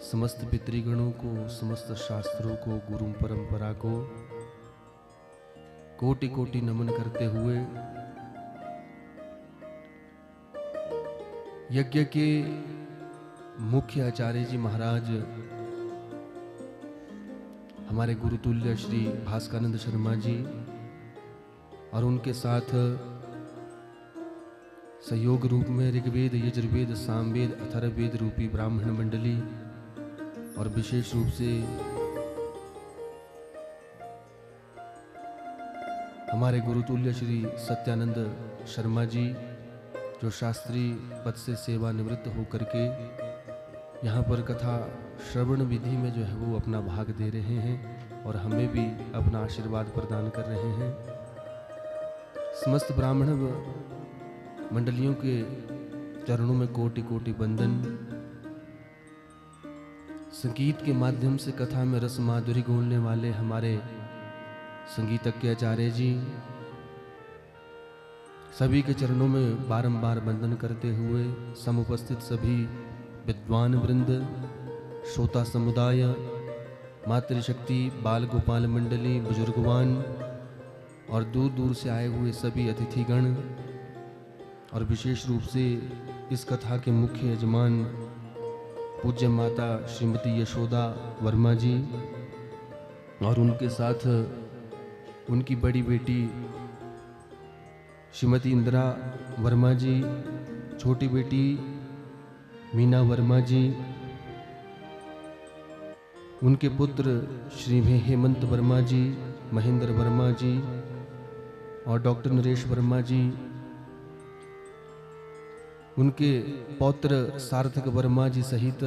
समस्त पितृगणों को, समस्त शास्त्रों को, गुरु परंपरा को कोटि कोटि नमन करते हुए यज्ञ के मुख्य आचार्य जी महाराज हमारे गुरुतुल्य श्री भास्करानंद शर्मा जी और उनके साथ सहयोग रूप में ऋग्वेद, यजुर्वेद, सामवेद, अथर्ववेद रूपी ब्राह्मण मंडली और विशेष रूप से हमारे गुरुतुल्य श्री सत्यानंद शर्मा जी जो शास्त्री पद से सेवानिवृत्त होकर के यहाँ पर कथा श्रवण विधि में जो है वो अपना भाग दे रहे हैं और हमें भी अपना आशीर्वाद प्रदान कर रहे हैं। समस्त ब्राह्मण मंडलियों के चरणों में कोटि कोटि वंदन। संगीत के माध्यम से कथा में रस माधुरी घोलने वाले हमारे संगीतज्ञ आचार्य जी सभी के चरणों में बारंबार वंदन करते हुए समुपस्थित सभी विद्वान वृंद, श्रोता समुदाय, मातृशक्ति, बाल गोपाल मंडली, बुजुर्गवान और दूर दूर से आए हुए सभी अतिथिगण और विशेष रूप से इस कथा के मुख्य यजमान पूज्य माता श्रीमती यशोदा वर्मा जी और उनके साथ उनकी बड़ी बेटी श्रीमती इंदिरा वर्मा जी, छोटी बेटी मीना वर्मा जी, उनके पुत्र श्री हेमंत वर्मा जी, महेंद्र वर्मा जी और डॉक्टर नरेश वर्मा जी, उनके पौत्र सार्थक वर्मा जी सहित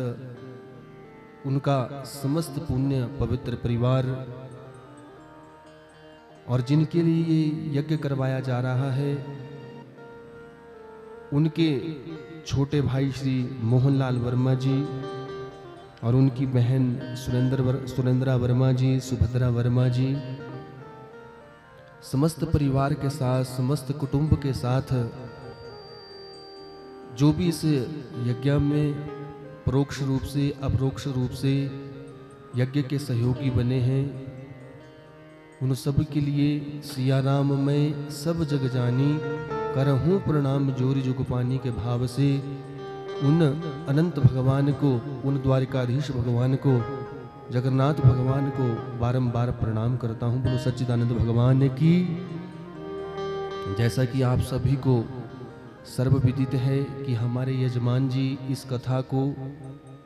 उनका समस्त पुण्य पवित्र परिवार और जिनके लिए ये यज्ञ करवाया जा रहा है उनके छोटे भाई श्री मोहनलाल वर्मा जी और उनकी बहन सुरेंद्रा वर्मा जी, सुभद्रा वर्मा जी, समस्त परिवार के साथ, समस्त कुटुंब के साथ जो भी इस यज्ञ में परोक्ष रूप से, अपरोक्ष रूप से यज्ञ के सहयोगी बने हैं, उन सब के लिए सिया राम मैं सब जग जानी करहूं प्रणाम जोरी जुग पानी के भाव से उन अनंत भगवान को, उन द्वारिकाधीश भगवान को, जगन्नाथ भगवान को बारंबार प्रणाम करता हूं। बोलो सच्चिदानंद भगवान की। जैसा कि आप सभी को सर्वविदित है कि हमारे यजमान जी इस कथा को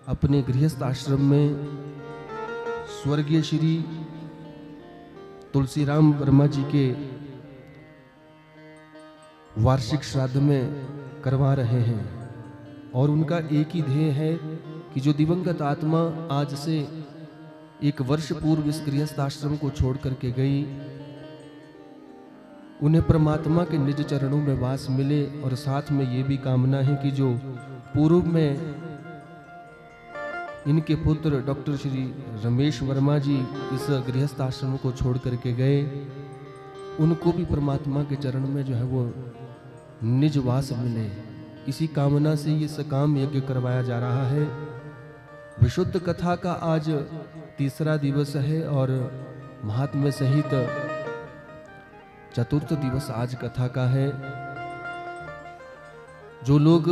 अपने गृहस्थ आश्रम में स्वर्गीय श्री तुलसीराम वर्मा जी के वार्षिक श्राद्ध में करवा रहे हैं और उनका एक ही ध्येय है कि जो दिवंगत आत्मा आज से 1 वर्ष पूर्व इस गृहस्थ आश्रम को छोड़ करके गई, उन्हें परमात्मा के निज चरणों में वास मिले और साथ में ये भी कामना है कि जो पूर्व में इनके पुत्र डॉक्टर श्री रमेश वर्मा जी इस गृहस्थ आश्रम को छोड़ करके गए, उनको भी परमात्मा के चरण में जो है वो निज वास मिले। इसी कामना से ये सकाम यज्ञ करवाया जा रहा है। विशुद्ध कथा का आज 3रा दिवस है और महात्म्य सहित 4th दिवस आज कथा का है। जो लोग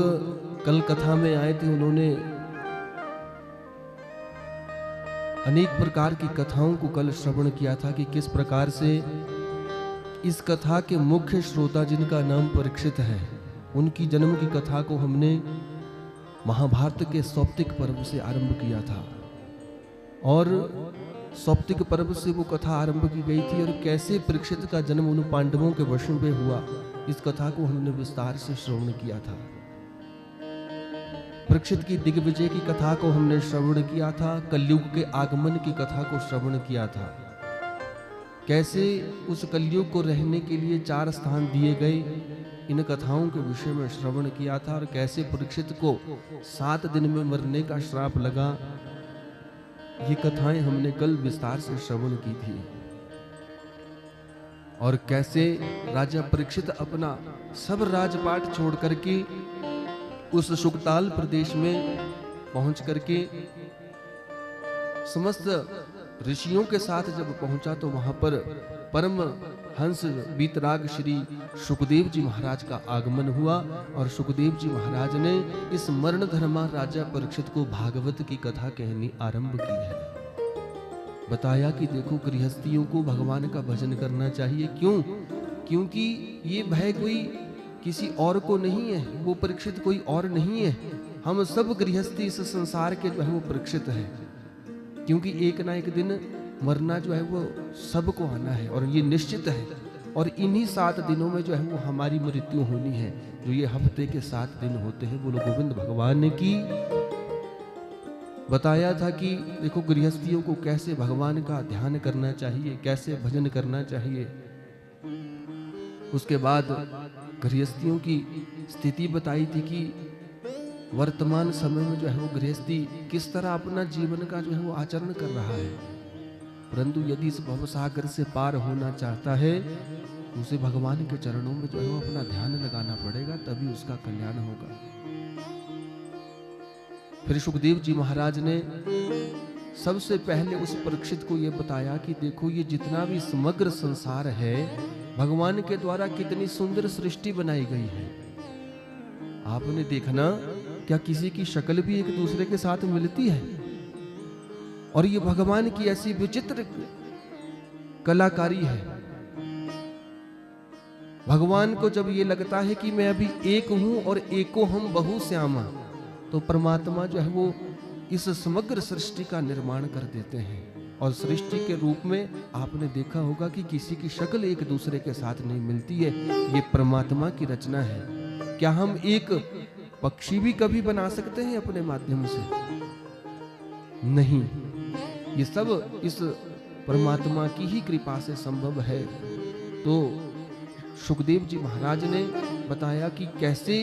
कल कथा में आए थे उन्होंने अनेक प्रकार की कथाओं को कल श्रवण किया था कि किस प्रकार से इस कथा के मुख्य श्रोता जिनका नाम परीक्षित है, उनकी जन्म की कथा को हमने महाभारत के सौप्तिक पर्व से आरंभ किया था और सौप्तिक पर्व से वो कथा आरंभ की गई थी और कैसे परीक्षित का जन्म उन पांडवों के वशों में हुआ, इस कथा को हमने विस्तार से श्रवण किया था। परीक्षित की दिग्विजय की कथा को हमने श्रवण किया था, कलयुग के आगमन की कथा को श्रवण किया था, कैसे उस कलयुग को रहने के लिए 4 स्थान दिए गए, इन कथाओं के विषय में श्रवण किया था और कैसे परीक्षित को 7 दिन में मरने का श्राप लगा, ये कथाएं हमने कल विस्तार से श्रवण की थी। और कैसे राजा परीक्षित अपना सब राजपाट छोड़ करके उस सुकताल प्रदेश में पहुंच करके समस्त ऋषियों के साथ जब पहुंचा तो वहां पर परम हंस वीतराग श्री सुखदेव जी महाराज का आगमन हुआ और सुखदेव जी महाराज ने इस मरण धर्मा राजा परीक्षित को भागवत की कथा कहनी आरंभ की है। बताया कि देखो गृहस्थियों को भगवान का भजन करना चाहिए। क्यों? क्योंकि ये भय कोई किसी और को नहीं है, वो परीक्षित कोई और नहीं है। हम सब गृहस्थी इस संसार के जो है वो परीक्षित है, क्योंकि एक ना एक दिन मरना जो है वो सबको आना है और ये निश्चित है। और इन्हीं 7 दिनों में जो है वो हमारी मृत्यु होनी है, जो ये हफ्ते के 7 दिन होते हैं। बोलो गोविंद भगवान ने की बताया था कि देखो गृहस्थियों को कैसे भगवान का ध्यान करना चाहिए, कैसे भजन करना चाहिए। उसके बाद गृहस्थियों की स्थिति बताई थी कि वर्तमान समय में जो है वो गृहस्थी किस तरह अपना जीवन का जो है वो आचरण कर रहा है, परंतु यदि इस भवसागर से पार होना चाहता है तो उसे भगवान के चरणों में जो है वो अपना ध्यान लगाना पड़ेगा, तभी उसका कल्याण होगा। फिर सुखदेव जी महाराज ने सबसे पहले उस परीक्षित को ये बताया कि देखो ये जितना भी समग्र संसार है भगवान के द्वारा कितनी सुंदर सृष्टि बनाई गई है। आपने देखना क्या किसी की शक्ल भी एक दूसरे के साथ मिलती है? और ये भगवान की ऐसी विचित्र कलाकारी है। भगवान को जब ये लगता है कि मैं अभी एक हूं और एको हम बहु श्यामा, तो परमात्मा जो है वो इस समग्र सृष्टि का निर्माण कर देते हैं। और सृष्टि के रूप में आपने देखा होगा कि किसी की शक्ल एक दूसरे के साथ नहीं मिलती है, ये परमात्मा की रचना है। क्या हम एक पक्षी भी कभी बना सकते हैं अपने माध्यम से? नहीं, ये सब इस परमात्मा की ही कृपा से संभव है। तो सुखदेव जी महाराज ने बताया कि कैसे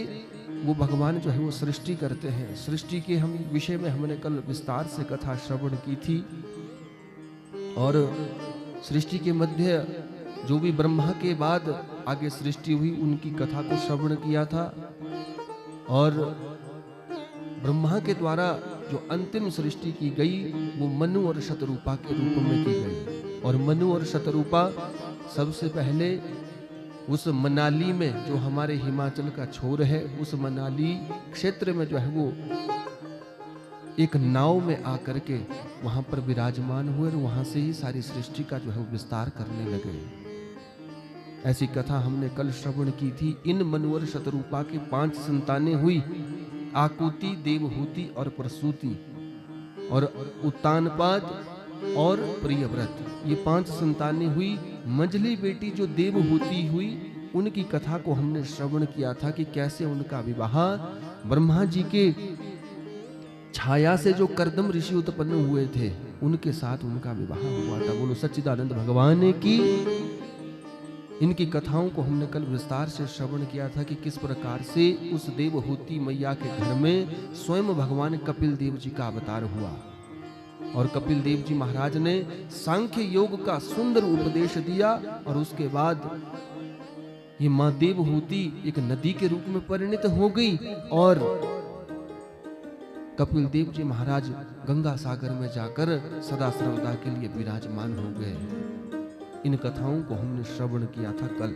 वो भगवान जो है वो सृष्टि करते हैं। सृष्टि के हम विषय में हमने कल विस्तार से कथा श्रवण की थी और सृष्टि के मध्य जो भी ब्रह्मा के बाद आगे सृष्टि हुई उनकी कथा को श्रवण किया था। और ब्रह्मा के द्वारा जो अंतिम सृष्टि की गई वो मनु और शतरूपा के रूप में की गई। और मनु और शतरूपा सबसे पहले उस मनाली में, जो हमारे हिमाचल का छोर है, उस मनाली क्षेत्र में जो है वो एक नाव में आकर के वहां पर विराजमान हुए और वहां से ही सारी सृष्टि का जो है वो विस्तार करने लगे। ऐसी कथा हमने कल श्रवण की थी। इन मनु और शतरूपा के 5 संतानें हुई, आकुति, देवहूति और प्रसूति और उत्तानपाद और प्रियव्रत। ये 5 संतानें हुई। मंझली बेटी जो देवहूति हुई उनकी कथा को हमने श्रवण किया था कि कैसे उनका विवाह ब्रह्मा जी के छाया से जो कर्दम ऋषि उत्पन्न हुए थे उनके साथ उनका विवाह हुआ था। बोलो सच्चिदानंद भगवान की। इनकी कथाओं को हमने कल विस्तार से श्रवण किया था कि किस प्रकार से उस देवहूति मैया के घर में स्वयं भगवान कपिल देव जी का अवतार हुआ और कपिल देव जी महाराज ने सांख्य योग का सुंदर उपदेश दिया। और उसके बाद ये मां देवहूति एक नदी के रूप में परिणित हो गई और कपिल देव जी महाराज गंगा सागर में जाकर सदा सर्वदा के लिए विराजमान हो गए। इन कथाओं को हमने श्रवण किया था कल।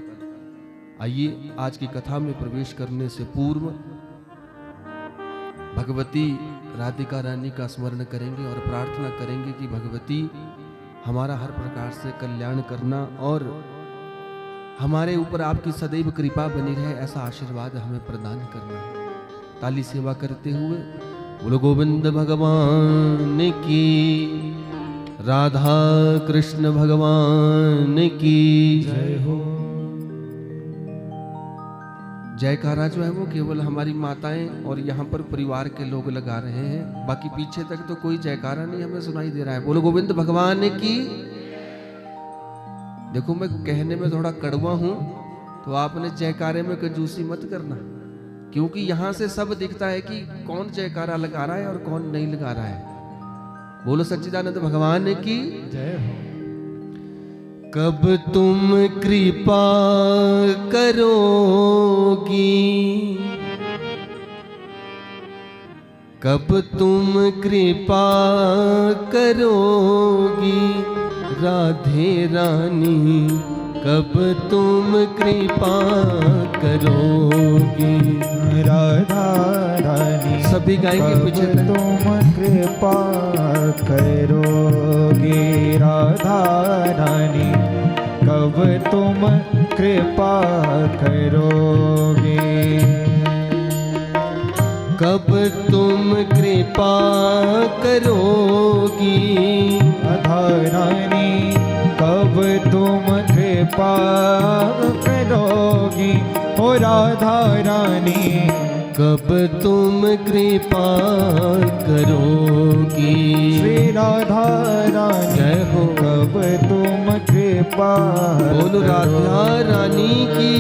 आइए आज की कथा में प्रवेश करने से पूर्व भगवती राधिका रानी का स्मरण करेंगे और प्रार्थना करेंगे कि भगवती हमारा हर प्रकार से कल्याण करना और हमारे ऊपर आपकी सदैव कृपा बनी रहे, ऐसा आशीर्वाद हमें प्रदान करना। ताली सेवा करते हुए बोलो गोविंद भगवान की, राधा कृष्ण भगवान की जय हो। जयकारा जो है वो केवल हमारी माताएं और यहाँ पर परिवार के लोग लगा रहे हैं, बाकी पीछे तक तो कोई जयकारा नहीं हमें सुनाई दे रहा है। बोलो गोविंद भगवान की। देखो मैं कहने में थोड़ा कड़वा हूं तो आपने जयकारे में कंजूसी मत करना, क्योंकि यहां से सब दिखता है कि कौन जयकारा लगा रहा है और कौन नहीं लगा रहा है। बोलो सच्चिदानंद भगवान की जय हो। कब तुम कृपा करोगी, कब तुम कृपा करोगी राधे रानी, कब तुम कृपा करोगी राधा रानी। सभी गाएंगे पीछे कब तुम कृपा करोगी राधा रानी, कब तुम कृपा करोगी। कब तुम कृपा करोगी राधा रानी, कब तुम कृपा करोगी ओ राधा रानी, कब तुम कृपा करोगी। श्री राधा रानी जय हो। कब तुम कृपा बोलो राधा रानी की।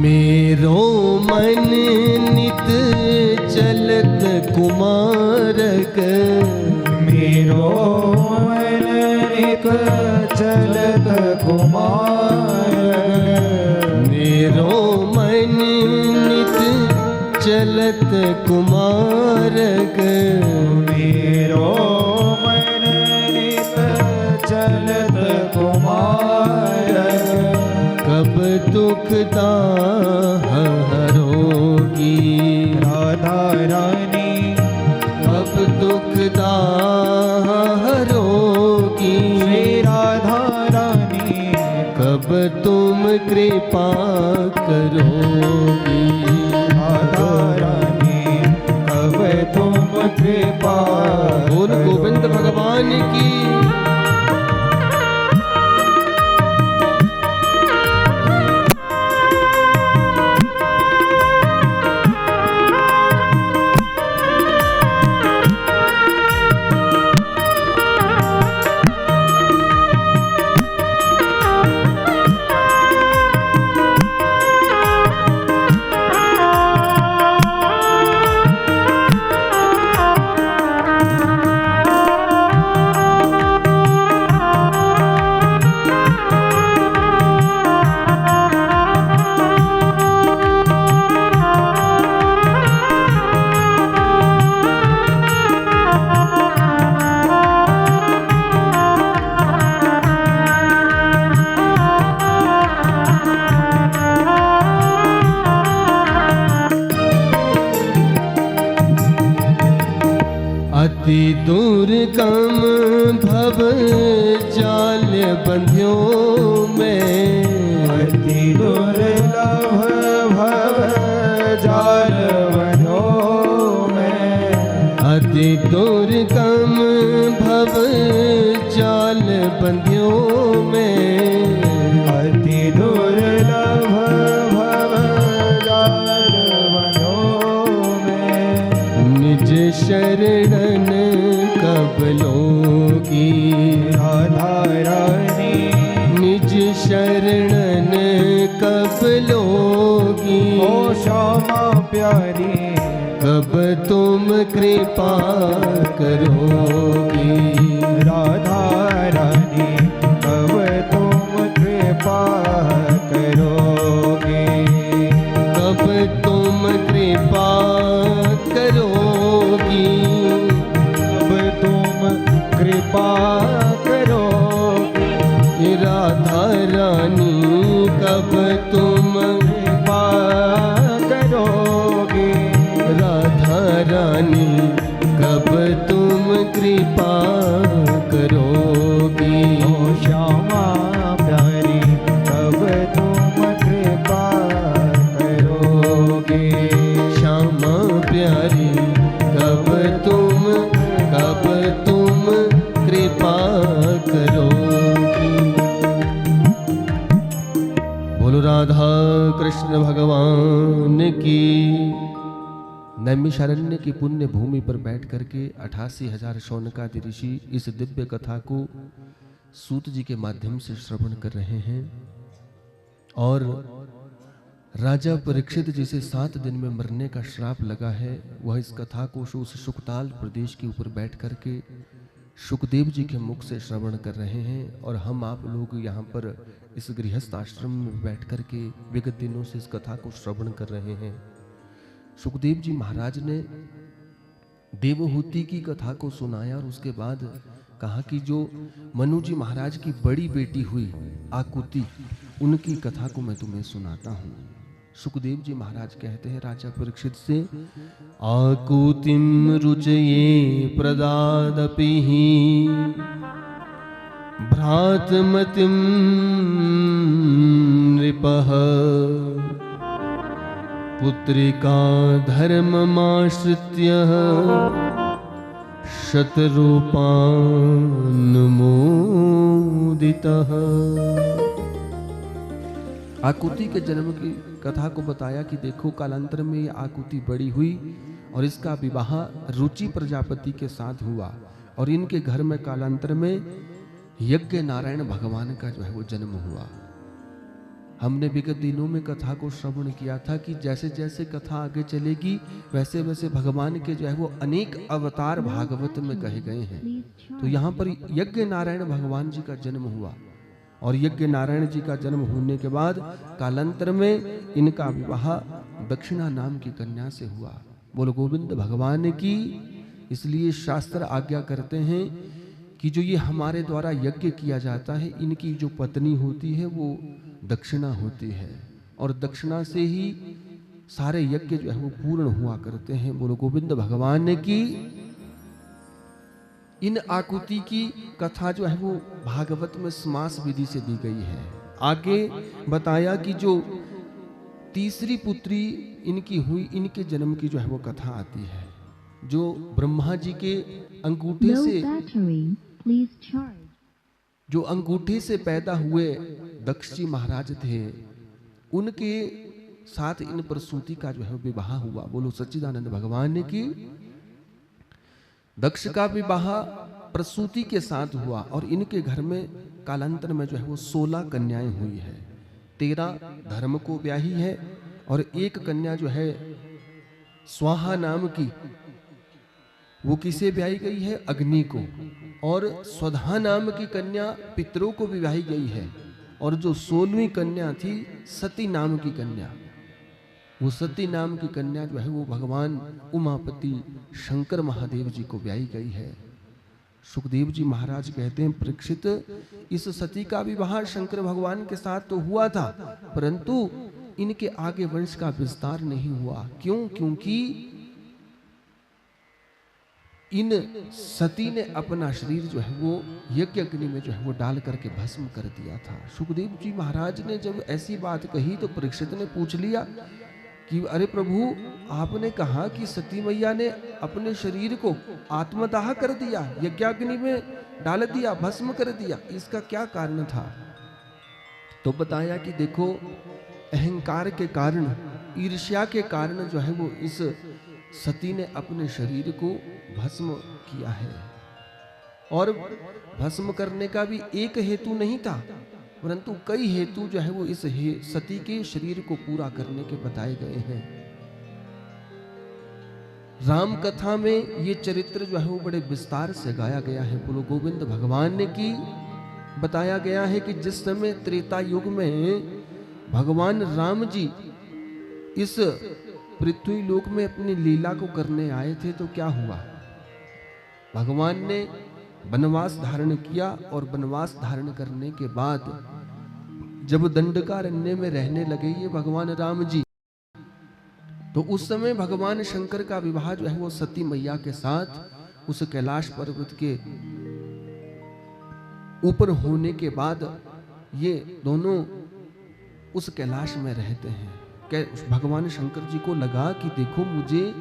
मेरो मन नित चलत कुमारक, मेरो मन एक चलत कुमारक, मेरो मन नित चलत कुमारक, मेरो मन नित चलत कुमारक। कब दुख दाह हरोगी राधा रानी, कब दुख दाह हरोगी श्री राधा रानी, कब तुम कृपा करोगी राधा रानी, कब तुम कृपा बोल गोविंद भगवान की। अति दुर्गम भव जाल बंध्यो में, अति दुर्लभ भव जाल बंध्यो में, अति दुर्गम भव जाल बंध्यो में, अति दुर्लभ भव जाल बंध्यो में। निज शरणन कब लोगी राधा रानी, निज शरणन कब लोगी ओ श्यामा प्यारी, कब तुम कृपा करोगी राधा रानी, कब तुम कृपा करोगे। कब तुम कृपा करोगी कब तुम कृपा करोगे राधा रानी, कब तुम कृपा करोगे राधा रानी, कब तुम कृपा कृष्ण भगवान की। नैमिषारण्य की पुण्य भूमि पर बैठ करके 88,000 शौनकादि ऋषि इस दिव्य कथा को सूत जी के माध्यम से श्रवण कर रहे हैं। और राजा परीक्षित जिसे 7 दिन में मरने का श्राप लगा है, वह इस कथा को उस शुकताल प्रदेश के ऊपर बैठ करके शुकदेव जी के मुख से श्रवण कर रहे हैं। और हम आप लोग यहाँ पर इस गृहस्थ आश्रम में बैठ करके विगत दिनों से इस कथा को श्रवण कर रहे हैं। शुकदेव जी महाराज ने देवहूति की कथा को सुनाया और उसके बाद कहा कि जो मनु जी महाराज की बड़ी बेटी हुई आकुति, उनकी कथा को मैं तुम्हें सुनाता हूँ। शुकदेव जी महाराज कहते हैं राजा परीक्षित से, आकुतिम रुचये प्रदादपिहि भ्रातमतिम नृपः पुत्रिका धर्ममाश्रित्य शतरूपानुमोदितः। आकुति के जन्म की कथा को बताया कि देखो कालांतर में आकुति बड़ी हुई और इसका विवाह रुचि प्रजापति के साथ हुआ और इनके घर में कालांतर में यज्ञ नारायण भगवान का जो है वो जन्म हुआ। हमने विगत दिनों में कथा को श्रवण किया था कि जैसे जैसे कथा आगे चलेगी वैसे वैसे भगवान के जो है वो अनेक अवतार भागवत में कहे गए हैं। तो यहाँ पर यज्ञ नारायण भगवान जी का जन्म हुआ और यज्ञ नारायण जी का जन्म होने के बाद कालांतर में इनका विवाह दक्षिणा नाम की कन्या से हुआ। बोलो गोविंद भगवान की। इसलिए शास्त्र आज्ञा करते हैं कि जो ये हमारे द्वारा यज्ञ किया जाता है, इनकी जो पत्नी होती है वो दक्षिणा होती है और दक्षिणा से ही सारे यज्ञ जो है वो पूर्ण हुआ करते हैं। बोलो गोविंद भगवान की। इन आकुति की कथा जो है वो भागवत में समास विधि से दी गई है। आगे बताया कि जो तीसरी पुत्री इनकी हुई, इनके जन्म की जो है वो कथा आती है। जो ब्रह्मा जी के अंगूठे से जो अंगूठे से पैदा हुए दक्ष जी महाराज थे, उनके साथ इन प्रसूति का जो है विवाह हुआ। बोलो सच्चिदानंद भगवान की। दक्ष का विवाह प्रसूति के साथ हुआ और इनके घर में कालांतर में जो है वो 16 कन्याएं हुई है। 13 धर्म को ब्याही है और एक कन्या जो है स्वाहा नाम की, वो किसे ब्याही गई है? अग्नि को। और स्वधा नाम की कन्या पितरों को भी ब्याही गई है। और जो 16वीं कन्या थी सती नाम की कन्या, वो सती नाम की कन्या जो है वो भगवान उमापति शंकर महादेव जी को ब्याही गई है। सुखदेव जी महाराज कहते हैं, परीक्षित, इस सती का विवाह शंकर भगवान के साथ तो हुआ था, परंतु इनके आगे वंश का विस्तार नहीं हुआ। क्यों? क्योंकि इन सती ने अपना शरीर जो है वो यज्ञ अग्नि में जो है वो डाल करके भस्म कर दिया था। सुखदेव जी महाराज ने जब ऐसी बात कही तो परीक्षित ने पूछ लिया कि अरे प्रभु, आपने कहा कि सती मैया ने अपने शरीर को आत्मदाह कर दिया, यज्ञाग्नि में डाल दिया, भस्म कर दिया, इसका क्या कारण था? तो बताया कि देखो, अहंकार के कारण, ईर्ष्या के कारण जो है वो इस सती ने अपने शरीर को भस्म किया है। और भस्म करने का भी एक हेतु नहीं था, परंतु कई हेतु जो है वो इस सती के शरीर को पूरा करने के बताए गए हैं। राम कथा में ये चरित्र जो है वो बड़े विस्तार से गाया गया है। बोलो गोविंद भगवान ने की। बताया गया है कि जिस समय त्रेता युग में भगवान राम जी इस पृथ्वी लोक में अपनी लीला को करने आए थे तो क्या हुआ? भगवान ने वनवास धारण किया और वनवास धारण करने के बाद जब दंडकारण्य में रहने लगे ये भगवान राम जी, तो उस समय भगवान शंकर का विवाह जो है वो सती मैया के साथ उस कैलाश पर्वत के ऊपर होने के बाद ये दोनों उस कैलाश में रहते हैं। भगवान शंकर जी को लगा कि देखो, मुझे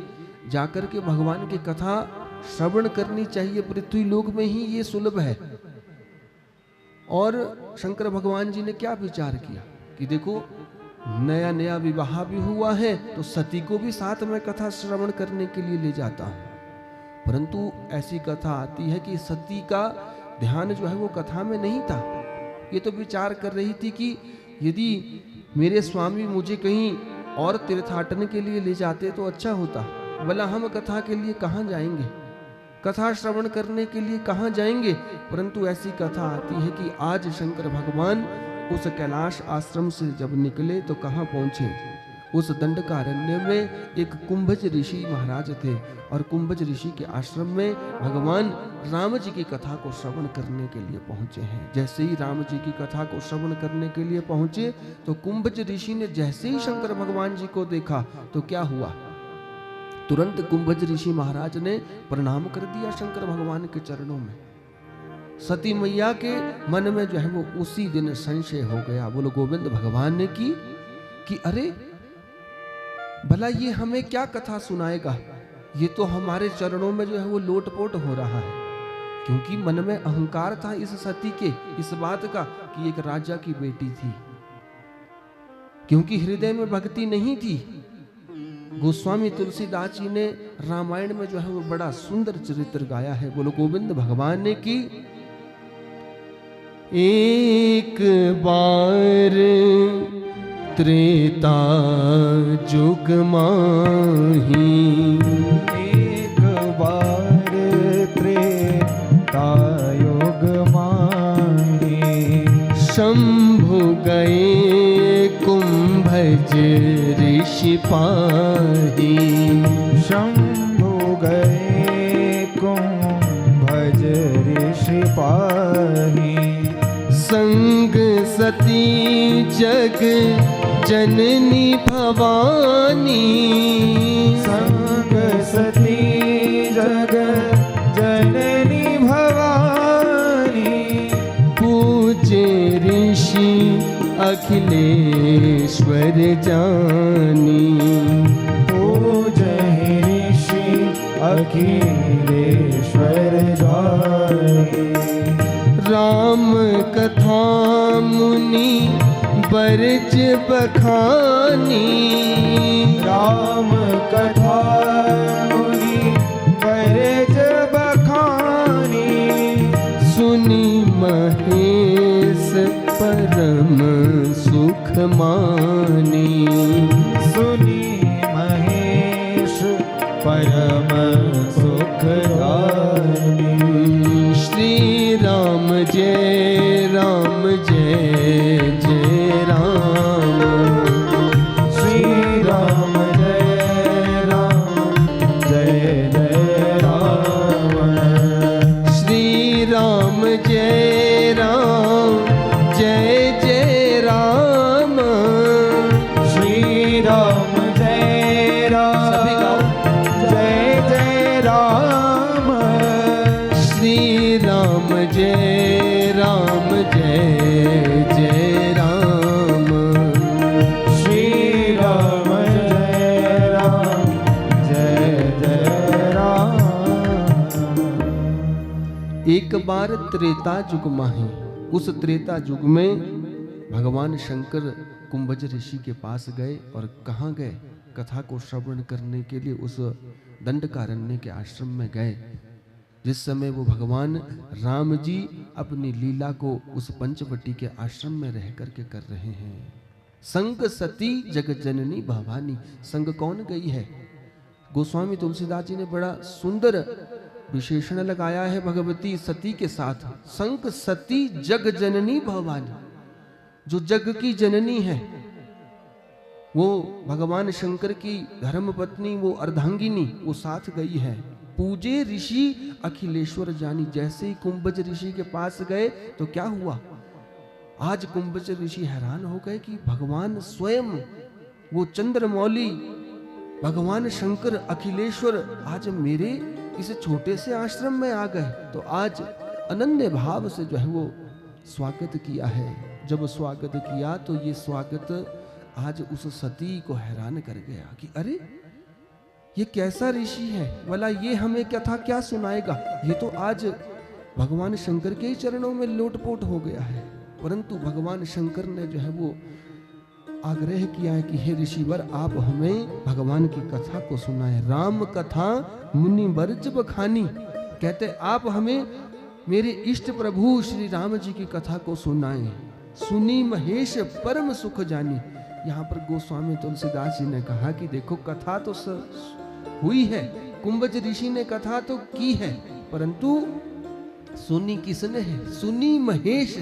जाकर के भगवान की कथा श्रवण करनी चाहिए, पृथ्वी लोक में ही ये सुलभ है। और शंकर भगवान जी ने क्या विचार किया कि देखो, नया नया विवाह भी हुआ है तो सती को भी साथ में कथा श्रवण करने के लिए ले जाता हूं। परंतु ऐसी कथा आती है कि सती का ध्यान जो है वो कथा में नहीं था। ये तो विचार कर रही थी कि यदि मेरे स्वामी मुझे कहीं और तीर्थाटन के लिए ले जाते तो अच्छा होता, भला हम कथा के लिए कहाँ जाएंगे, कथा श्रवण करने के लिए कहाँ जाएंगे। परंतु ऐसी कथा आती है कि आज शंकर भगवान उस कैलाश आश्रम से जब निकले तो कहाँ पहुंचे, उस दंडकारण्य में एक कुंभज ऋषि महाराज थे और कुंभज ऋषि के आश्रम में भगवान राम जी की कथा को श्रवण करने के लिए पहुंचे हैं। जैसे ही राम जी की कथा को श्रवण करने के लिए पहुंचे तो कुंभज ऋषि ने जैसे ही शंकर भगवान जी को देखा तो क्या हुआ, तुरंत कुंभज ऋषि महाराज ने प्रणाम कर दिया शंकर भगवान के चरणों में। सती मैया के मन में जो है वो उसी दिन संशय हो गया। बोलो गोविंद भगवान ने कि अरे भला ये हमें क्या कथा सुनाएगा, ये तो हमारे चरणों में जो है वो लोटपोट हो रहा है। क्योंकि मन में अहंकार था इस सती के, इस बात का कि एक राजा की बेटी थी, क्योंकि हृदय में भक्ति नहीं थी। गोस्वामी तुलसीदास जी ने रामायण में जो है वो बड़ा सुंदर चरित्र गाया है। बोलो गोविंद भगवान ने कि एक बार त्रेता जुग माही, एक बार त्रेता युग माही, शंभु गए कुंभज ऋषि पाही, शंभु गए कुंभज ऋषि पाही, संग सती जग जननी भवानी, संग सती जग जननी भवानी, पूजे ऋषि अखिलेश्वर जानी, पूजे ऋषि अखिलेश्वर जानी, राम कथा मुनि बरज बखानी, राम कथा मुनि बरज बखानी, सुनी महेश परम सुख मानी, सुनी महेश परम सुख दानी, श्री राम जय राम जय जय राम, श्री राम जय राम जय जय राम, श्री राम जय राम जय जय राम, श्री राम जय राम जय जय राम, श्री राम जय राम जय जय राम, श्री राम जय राम जय जय राम। एक बार त्रेता युग माही, उस त्रेता युग में भगवान शंकर कुंभज ऋषि के पास गए और कहाँ गए, कथा को श्रवण करने के लिए उस दंडकारण्य के आश्रम में गए। जिस समय वो भगवान राम जी अपनी लीला को उस पंचवटी के आश्रम में रह करके कर रहे हैं। संग सती जगत जननी भवानी, संग कौन गई है, गोस्वामी तुलसीदास जी ने बड़ा सुंदर विशेषण लगाया है भगवती सती के साथ। संग सती जग जननी भवानी, जो जग की जननी है वो भगवान शंकर की धर्म पत्नी, वो अर्धांगिनी, वो साथ गई है। पूजे ऋषि अखिलेश्वर जानी, जैसे ही कुंभज ऋषि के पास गए तो क्या हुआ, आज कुंभज ऋषि हैरान हो गए कि भगवान स्वयं वो चंद्रमौली भगवान शंकर अखिलेश्वर आज मेरे इस छोटे से आश्रम में आ गए। तो आज अनन्य भाव से जो है वो स्वागत किया है। जब स्वागत किया तो ये स्वागत आज उस सती को हैरान कर गया कि अरे ये कैसा ऋषि है, भला ये हमें कथा क्या सुनाएगा। ये तो आज भगवान शंकर के ही चरणों में लोटपोट हो गया है। परंतु भगवान शंकर ने जो है वो आग्रह किया है कि हे ऋषिवर आप हमें भगवान की कथा को सुनाएं। राम कथा मुनि वर्ज बखानी, कहते आप हमें मेरे इष्ट प्रभु श्री राम जी की कथा को सुनाएं। सुनी महेश परम सुख जानी। यहाँ पर गोस्वामी तुलसीदास जी ने कहा कि देखो कथा तो हुई है, कुंभज ऋषि ने कथा तो की है, परंतु सुनी किसने है? सुनी महेश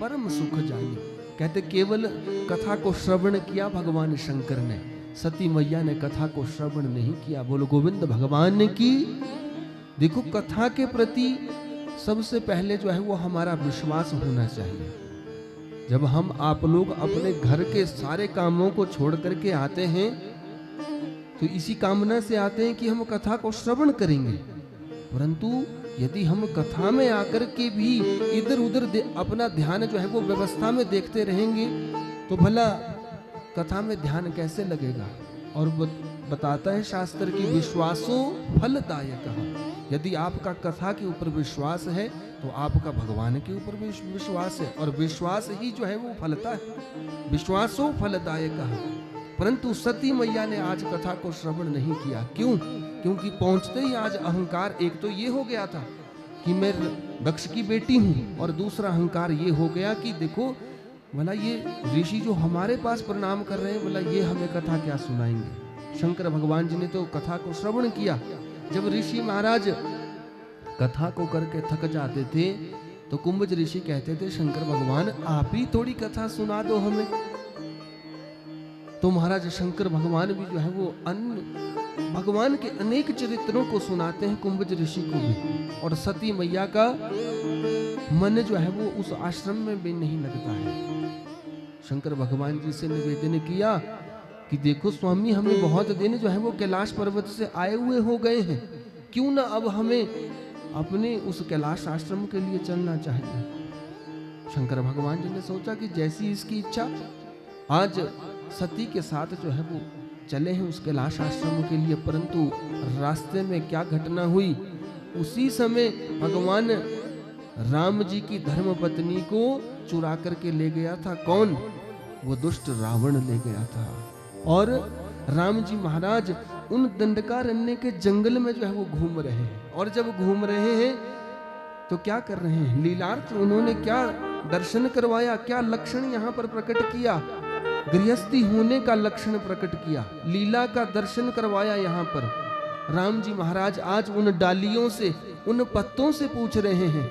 परम सुख जानी। कहते केवल कथा को श्रवण किया भगवान शंकर ने, सती मैया ने कथा को श्रवण नहीं किया। बोलो गोविंद भगवान ने की। देखो कथा के प्रति सबसे पहले जो है वो हमारा विश्वास होना चाहिए। जब हम आप लोग अपने घर के सारे कामों को छोड़ करके आते हैं तो इसी कामना से आते हैं कि हम कथा को श्रवण करेंगे, परंतु यदि हम कथा में आकर के भी इधर उधर अपना ध्यान जो है वो व्यवस्था में देखते रहेंगे तो भला कथा में ध्यान कैसे लगेगा। और बताता है शास्त्र की विश्वासो फलदायक। यदि आपका कथा के ऊपर विश्वास है तो आपका भगवान के ऊपर विश्वास है, और विश्वास ही जो है वो फलता है। विश्वासो फलदायक। परंतु सती मैया ने आज कथा को श्रवण नहीं किया। क्यों? क्योंकि पहुंचते ही आज अहंकार एक तो ये हो गया था कि मैं दक्ष की बेटी हूं, और दूसरा अहंकार ये हो गया कि देखो भला ये ऋषि जो हमारे पास प्रणाम कर रहे हैं, भला ये हमें कथा क्या सुनाएंगे। शंकर भगवान जी ने तो कथा को श्रवण किया। जब ऋषि महाराज कथा को करके थक जाते थे तो कुंभज ऋषि कहते थे शंकर भगवान आप ही थोड़ी कथा सुना दो हमें। तो महाराज शंकर भगवान भी जो है वो भगवान के अनेक चरित्रों को सुनाते हैं कुंभज ऋषि को भी, और सती मैया का मन जो है वो उस आश्रम में भी नहीं लगता है। शंकर भगवान जी से निवेदन किया कि देखो स्वामी हमें बहुत दिन जो है वो कैलाश पर्वत से आए हुए हो गए हैं, क्यों ना अब हमें अपने उस कैलाश आश्रम के लिए चलना चाहिए। शंकर भगवान जी ने सोचा कि जैसी इसकी इच्छा, आज सती के साथ जो है वो चले हैं उस कैलाश आश्रम के लिए। परंतु रास्ते में क्या घटना हुई, उसी समय भगवान राम जी की धर्म पत्नी को चुरा करके ले गया था। कौन? वो दुष्ट रावण ले गया था। और राम जी महाराज उन दंडकारण्य के जंगल में जो है वो घूम रहे हैं, और जब घूम रहे हैं तो क्या कर रहे हैं, लीलार्थ उन्होंने क्या दर्शन करवाया, क्या लक्षण यहाँ पर प्रकट किया, गृहस्थी होने का लक्षण प्रकट किया, लीला का दर्शन करवाया। यहाँ पर राम जी महाराज आज उन डालियों से, उन पत्तों से पूछ रहे हैं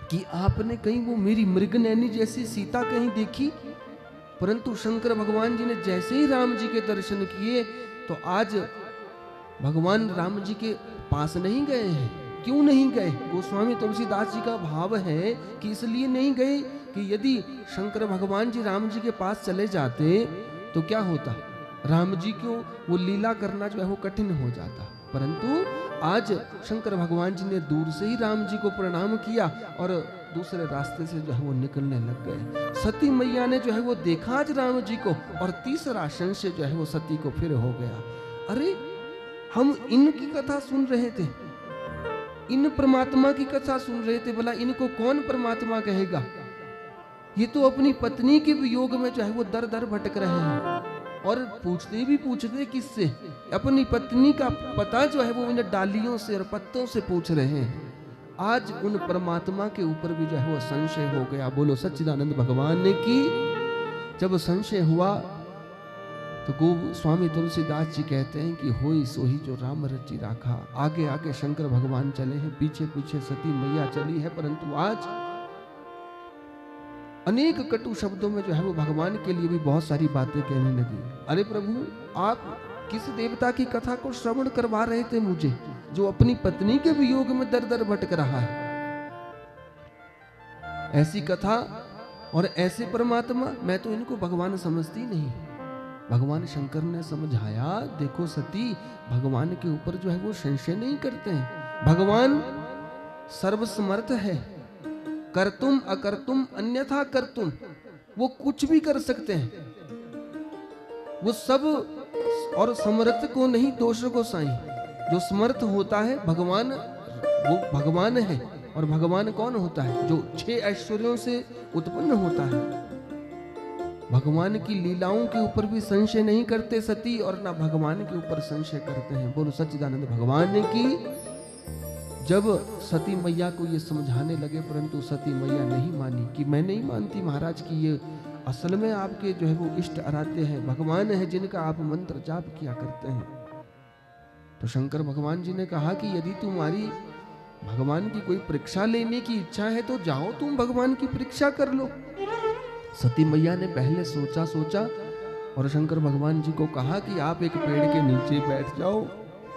कि आपने कहीं वो मेरी मृगनैनी जैसी सीता कहीं देखी। परंतु शंकर भगवान जी ने जैसे ही राम जी के दर्शन किए तो आज भगवान राम जी के पास नहीं गए हैं। क्यों नहीं गए? गोस्वामी तुलसीदास जी का भाव है कि इसलिए नहीं गए कि यदि शंकर भगवान जी राम जी के पास चले जाते तो क्या होता, राम जी को वो लीला करना जो है वो कठिन हो जाता। परंतु आज शंकर भगवान जी ने दूर से ही राम जी को प्रणाम किया और दूसरे रास्ते से जो है वो निकलने लग गए। सती मैया ने जो है वो देखा आज राम जी को, और तीसरा संशय जो है वो सती को फिर हो गया, अरे हम इनकी कथा सुन रहे थे, इन परमात्मा की कथा सुन रहे थे, भला इनको कौन परमात्मा कहेगा। ये तो अपनी पत्नी के वियोग में जो है वो दर दर भटक रहे हैं, और पूछते किससे, अपनी पत्नी का पता जो है वो इन डालियों से और पत्तों से पूछ रहे हैं। आज उन परमात्मा के ऊपर भी जो है वो संशय हो गया। बोलो सच्चिदानंद भगवान ने की। जब संशय हुआ तो गोस्वामी तुलसीदास जी कहते हैं कि होई सोही जो राम रचि राखा। आगे आगे शंकर भगवान चले हैं, पीछे पीछे सती मैया चली है, परंतु आज अनेक कटु शब्दों में जो है वो भगवान के लिए भी बहुत सारी बातें कहने लगी। अरे प्रभु, आप किस देवता की कथा को श्रवण करवा रहे थे मुझे, जो अपनी पत्नी के वियोग में दर दर भटक रहा है। ऐसी कथा और ऐसे परमात्मा, मैं तो इनको भगवान समझती नहीं। भगवान शंकर ने समझाया, देखो सती, भगवान के ऊपर जो है वो संशय नहीं करते हैं। भगवान सर्वसमर्थ है, करतुम अकर्तुम अन्यथा करतुम, वो कुछ भी कर सकते हैं, वो सब, और समर्थ को नहीं दोष को साई। जो समर्थ होता है भगवान, वो भगवान है। और भगवान कौन होता है? जो 6 ऐश्वर्यों से उत्पन्न होता है। भगवान की लीलाओं के ऊपर भी संशय नहीं करते सती, और ना भगवान के ऊपर संशय करते हैं। बोलो सच्चिदानंद भगवान की। जब सती मैया को ये समझाने लगे, परंतु सती मैया नहीं मानी कि मैं नहीं मानती महाराज कि ये असल में आपके जो है वो इष्ट आराध्य हैं, भगवान है जिनका आप मंत्र जाप किया करते हैं। तो शंकर भगवान जी ने कहा कि यदि तुम्हारी भगवान की कोई परीक्षा लेने की इच्छा है तो जाओ तुम भगवान की परीक्षा कर लो। सती मैया ने पहले सोचा और शंकर भगवान जी को कहा कि आप एक पेड़ के नीचे बैठ जाओ,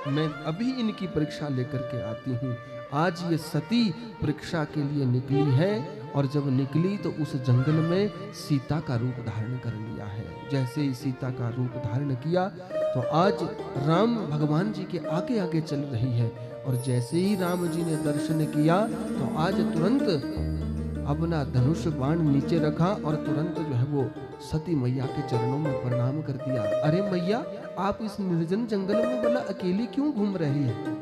मैं अभी इनकी परीक्षा लेकर के आती हूँ। आज ये सती परीक्षा के लिए निकली है, और जब निकली तो उस जंगल में सीता का रूप धारण कर लिया है। जैसे ही सीता का रूप धारण किया तो आज राम भगवान जी के आगे आगे चल रही है, और जैसे ही राम जी ने दर्शन किया तो आज तुरंत अपना धनुष बाण नीचे रखा और तुरंत जो है वो सती मैया के चरणों में प्रणाम कर दिया। अरे मैया, आप इस निर्जन जंगल में भला अकेली क्यों घूम रही है?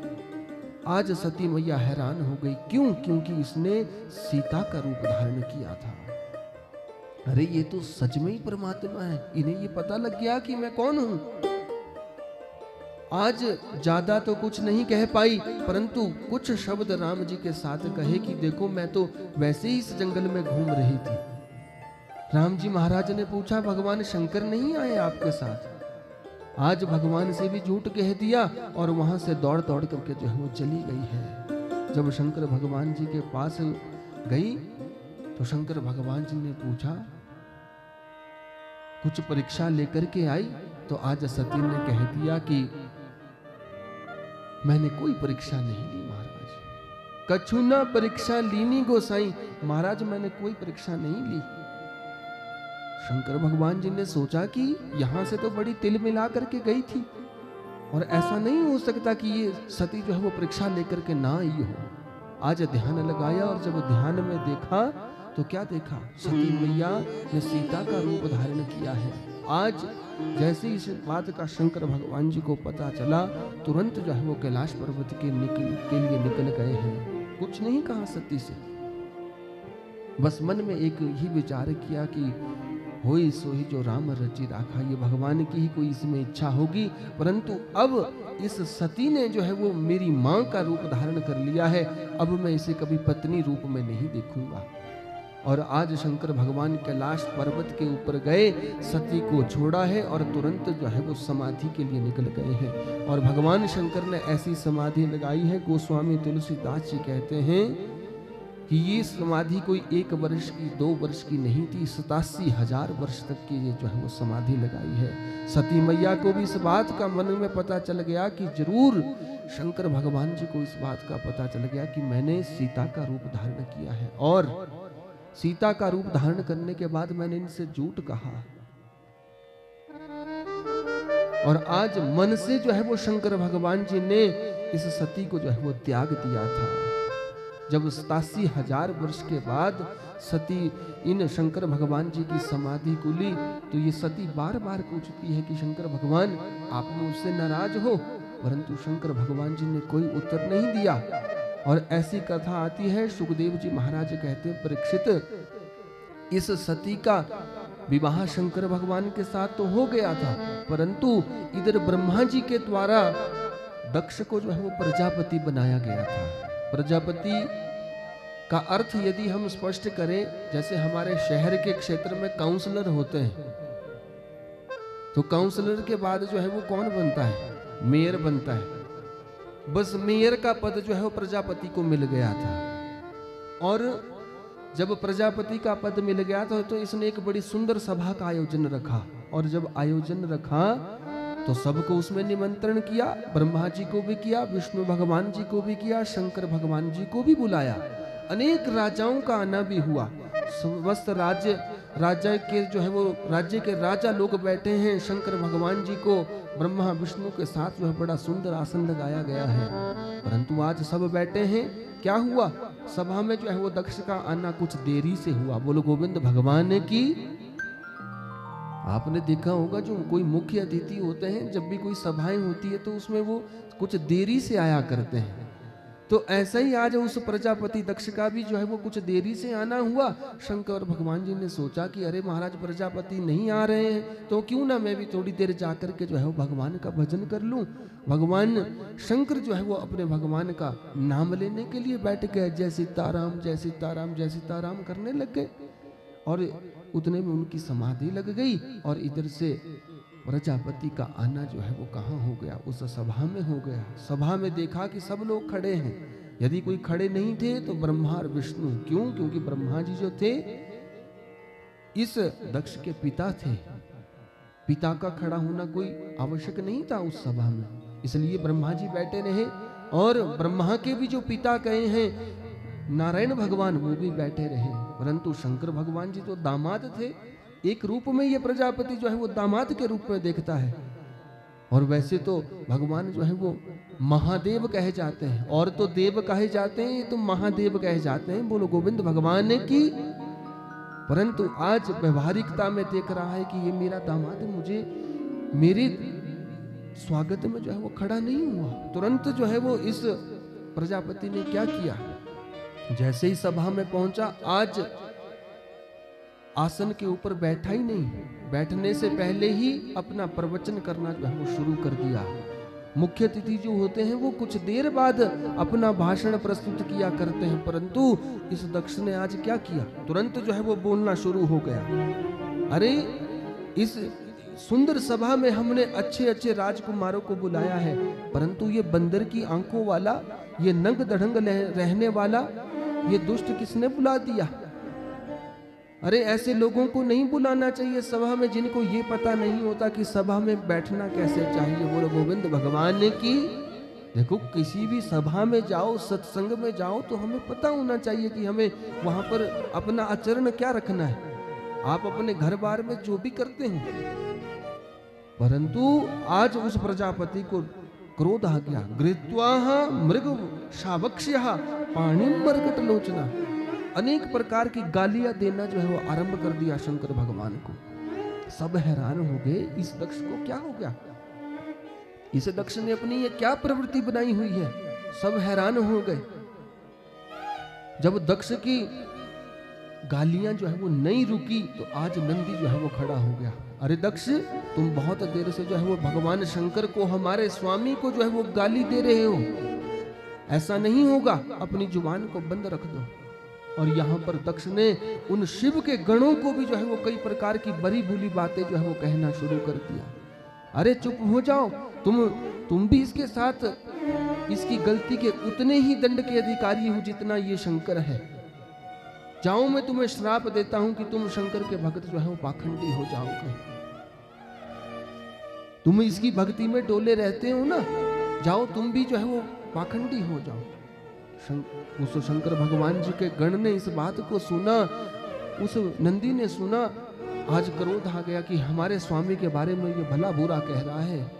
आज सती मैया हैरान हो गई। क्यों? क्योंकि इसने सीता का रूप धारण किया था। अरे ये तो सच में ही परमात्मा है, इन्हें ये पता लग गया कि मैं कौन हूं। आज ज्यादा तो कुछ नहीं कह पाई, परंतु कुछ शब्द राम जी के साथ कहे कि देखो मैं तो वैसे ही इस जंगल में घूम रही थी। राम जी महाराज ने पूछा, भगवान शंकर नहीं आए आपके साथ? आज भगवान से भी झूठ कह दिया और वहां से दौड़ दौड़ करके जो है वो चली गई है। जब शंकर भगवान जी के पास गई तो शंकर भगवान जी ने पूछा, कुछ परीक्षा लेकर के आई? तो आज सती ने कह दिया कि मैंने कोई परीक्षा नहीं ली महाराज। कछु ना परीक्षा लीनी गोसाई, महाराज मैंने कोई परीक्षा नहीं ली। शंकर भगवान जी ने सोचा कि यहां से तो बड़ी तिल मिला करके गई थी, और ऐसा नहीं हो सकता कि ये सती जो है वो परीक्षा लेकर के ना आई हो। आज ध्यान लगाया और जब ध्यान में देखा तो क्या देखा? सती मैया ने सीता का रूप धारण किया है। आज जैसे इस बात का शंकर भगवान जी को पता चला, तुरंत जो है वो कैलाश पर्वत के लिए निकल गए हैं। कुछ नहीं कहा सती से, बस मन में एक ही विचार किया कि होई सोई जो राम रचि राखा, ये भगवान की ही कोई इसमें इच्छा होगी। परंतु अब इस सती ने जो है वो मेरी मां का रूप धारण कर लिया है, अब मैं इसे कभी पत्नी रूप में नहीं देखूंगा। और आज शंकर भगवान कैलाश पर्वत के ऊपर गए, सती को छोड़ा है और तुरंत जो है वो समाधि के लिए निकल गए हैं। और भगवान शंकर ने ऐसी समाधि लगाई है, गोस्वामी तुलसीदास जी कहते हैं कि ये समाधि कोई 1 वर्ष की 2 वर्ष की नहीं थी, 87,000 वर्ष तक की ये जो है वो समाधि लगाई है। सती मैया को भी इस बात का मन में पता चल गया कि जरूर शंकर भगवान जी को इस बात का पता चल गया कि मैंने सीता का रूप धारण किया है, और सीता का रूप धारण करने के बाद मैंने इनसे झूठ कहा। और आज मन से जो है वो शंकर भगवान जी ने इस सती को जो है वो त्याग दिया था। जब 87,000 वर्ष के बाद सती इन शंकर भगवान जी की समाधि को ली, तो ये सती बार बार पूछती है कि शंकर भगवान आप मुझसे नाराज हो, परंतु शंकर भगवान जी ने कोई उत्तर नहीं दिया। और ऐसी कथा आती है, सुखदेव जी महाराज कहते हैं, परीक्षित इस सती का विवाह शंकर भगवान के साथ तो हो गया था, परंतु इधर ब्रह्मा जी के द्वारा दक्ष को जो है वो प्रजापति बनाया गया था। प्रजापति का अर्थ यदि हम स्पष्ट करें, जैसे हमारे शहर के क्षेत्र में काउंसलर होते हैं, तो काउंसलर के बाद जो है वो कौन बनता है? मेयर बनता है। बस मेयर का पद जो है वो प्रजापति को मिल गया था। और जब प्रजापति का पद मिल गया तो इसने एक बड़ी सुंदर सभा का आयोजन रखा, और जब आयोजन रखा तो सबको उसमें निमंत्रण किया। ब्रह्मा जी को भी किया, विष्णु भगवान जी को भी किया, शंकर भगवान जी को भी बुलाया। अनेक राजाओं का आना भी हुआ। समस्त राज्य के जो है वो राज्य के राजा लोग बैठे हैं। शंकर भगवान जी को ब्रह्मा विष्णु के साथ जो है बड़ा सुंदर आसन लगाया गया है, परंतु आज सब बैठे हैं। क्या हुआ? सभा में जो है वो दक्ष का आना कुछ देरी से हुआ। बोलो गोविंद भगवान की। आपने देखा होगा जो कोई मुख्य अतिथि होते हैं, जब भी कोई सभाएं होती है तो उसमें वो कुछ देरी से आया करते हैं। तो ऐसा ही आज उस प्रजापति दक्ष का भी जो है वो कुछ देरी से आना हुआ। शंकर भगवान जी ने सोचा कि अरे महाराज प्रजापति नहीं आ रहे हैं तो क्यों ना मैं भी थोड़ी देर जाकर के जो है वो भगवान का भजन कर लूं। भगवान शंकर जो है वो अपने भगवान का नाम लेने के लिए बैठ गए। जय सीताराम जय सीताराम जय सीताराम करने लग गए और उतने में उनकी समाधि लग गई। और इधर से प्रजापति का आना जो है वो कहाँ हो गया, उस सभा में हो गया। सभा में देखा कि सब लोग खड़े हैं। यदि कोई खड़े नहीं थे तो ब्रह्मा और विष्णु। क्यों? क्योंकि ब्रह्मा जी जो थे इस दक्ष के पिता थे। पिता का खड़ा होना कोई आवश्यक नहीं था उस सभा में, इसलिए ब्रह्मा जी बैठे रहे। और ब्रह्मा के भी जो पिता कहे हैं नारायण भगवान, वो भी बैठे रहे। परंतु शंकर भगवान जी तो दामाद थे। एक रूप में ये प्रजापति जो है वो दामाद के रूप में देखता है। और वैसे तो भगवान जो है वो महादेव कहे जाते हैं, और तो देव कहे जाते हैं, ये तो महादेव कहे जाते हैं। बोलो गोविंद भगवान ने की। परंतु आज व्यवहारिकता में देख रहा है कि ये मेरा दामाद मुझे मेरे स्वागत में जो है वो खड़ा नहीं हुआ। तुरंत जो है वो इस प्रजापति ने क्या किया, जैसे ही सभा में पहुंचा, आज आसन के ऊपर बैठा ही नहीं, बैठने से पहले ही अपना प्रवचन करना जो है वो शुरू कर दिया। मुख्य अतिथि जो होते हैं वो कुछ देर बाद अपना भाषण प्रस्तुत किया करते हैं, परंतु इस दक्ष ने आज क्या किया, तुरंत जो है वो बोलना शुरू हो गया। अरे इस सुंदर सभा में हमने अच्छे अच्छे राजकुमारों को बुलाया है, परंतु ये बंदर की आंखों वाला, ये नंग दढ़ंग रहने वाला, ये दुष्ट किसने बुला दिया। अरे ऐसे लोगों को नहीं बुलाना चाहिए सभा में, जिनको ये पता नहीं होता कि सभा में बैठना कैसे चाहिए। बोलो गोविंद भगवान ने की। देखो किसी भी सभा में जाओ, सत्संग में जाओ, तो हमें पता होना चाहिए कि हमें वहां पर अपना आचरण क्या रखना है। आप अपने घर बार में जो भी करते हो, परंतु आज उस प्रजापति को क्रोध आ गया। गृहीत्वा मृग शावक्ष्यः पाणिं मर्कट लोचना, अनेक प्रकार की गालियां देना जो है वो आरंभ कर दिया शंकर भगवान को। सब हैरान हो गए, इस दक्ष को क्या हो गया, इस दक्ष ने अपनी ये क्या प्रवृत्ति बनाई हुई है। सब हैरान हो गए। जब दक्ष की गालियां जो है वो नहीं रुकी तो आज नंदी जो है वो खड़ा हो गया। अरे दक्ष, तुम बहुत देर से जो है वो भगवान शंकर को, हमारे स्वामी को जो है वो गाली दे रहे हो। ऐसा नहीं होगा, अपनी जुबान को बंद रख दो। और यहाँ पर दक्ष ने उन शिव के गणों को भी जो है वो कई प्रकार की बड़ी भूली बातें जो है वो कहना शुरू कर दिया। अरे चुप हो जाओ, तुम भी इसके साथ इसकी गलती के उतने ही दंड के अधिकारी हो जितना ये शंकर है। जाओ, मैं तुम्हें श्राप देता हूं कि तुम शंकर के भक्त जो है वो पाखंडी हो जाओगे। तुम इसकी भक्ति में डोले रहते हो ना, जाओ तुम भी जो है वो पाखंडी हो जाओ। उस शंकर भगवान जी के गण ने इस बात को सुना, उस नंदी ने सुना। आज क्रोध आ गया कि हमारे स्वामी के बारे में ये भला बुरा कह रहा है।